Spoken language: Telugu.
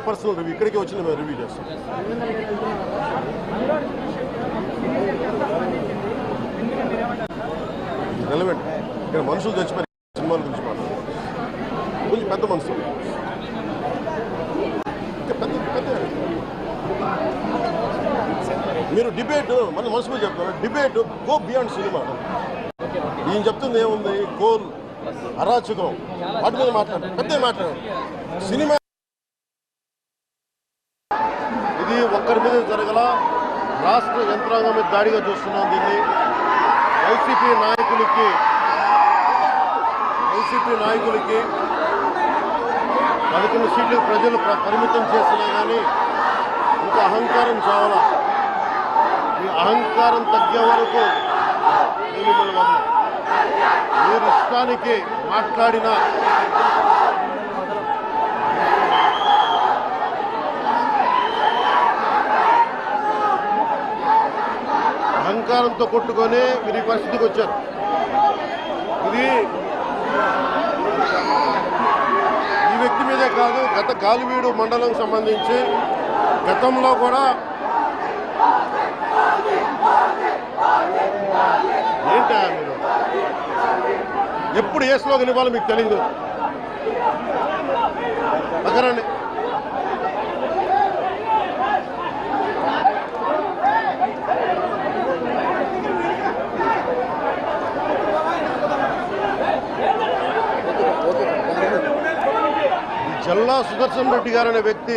పర్సనల్ రివ్యూ, ఇక్కడికి వచ్చిన మేము రివ్యూ చేస్తాం. రెలవెంట్. ఇక్కడ మనుషులు చచ్చిపోయి సినిమాల గురించి మాట్లాడారు. కొంచెం పెద్ద మనుషులు, మీరు డిబేట్ మన మనసులో చెప్తారు. Debate go beyond cinema. ఈయన చెప్తుంది ఏముంది, కోల్ అరాచకం వాటి మీద మాట్లాడారు, పెద్ద మాట్లాడారు. సినిమా ఇది ఒక్కరి మీద జరగల, రాష్ట్ర యంత్రాంగం మీద దాడిగా చూస్తున్నాం దీన్ని. వైసీపీ నాయకులకి 11 సీట్లు ప్రజలు పరిమితం చేసినా కానీ ఇంకా అహంకారం చావాలా. ఈ అహంకారం తగ్గే వరకు మీరు ఇష్టానికి మాట్లాడిన అహంకారంతో కొట్టుకొని మీరు ఈ పరిస్థితికి వచ్చారు. ఇది ఈ వ్యక్తి మీదే కాదు, గత గాలివీడు మండలం సంబంధించి గతంలో కూడా ఏంటా మీరు ఎప్పుడు ఏ స్లోగన్ ఇవ్వాలో మీకు తెలియదు. అక్కడండి జల్లా సుదర్శన్ రెడ్డి గారు అనే వ్యక్తి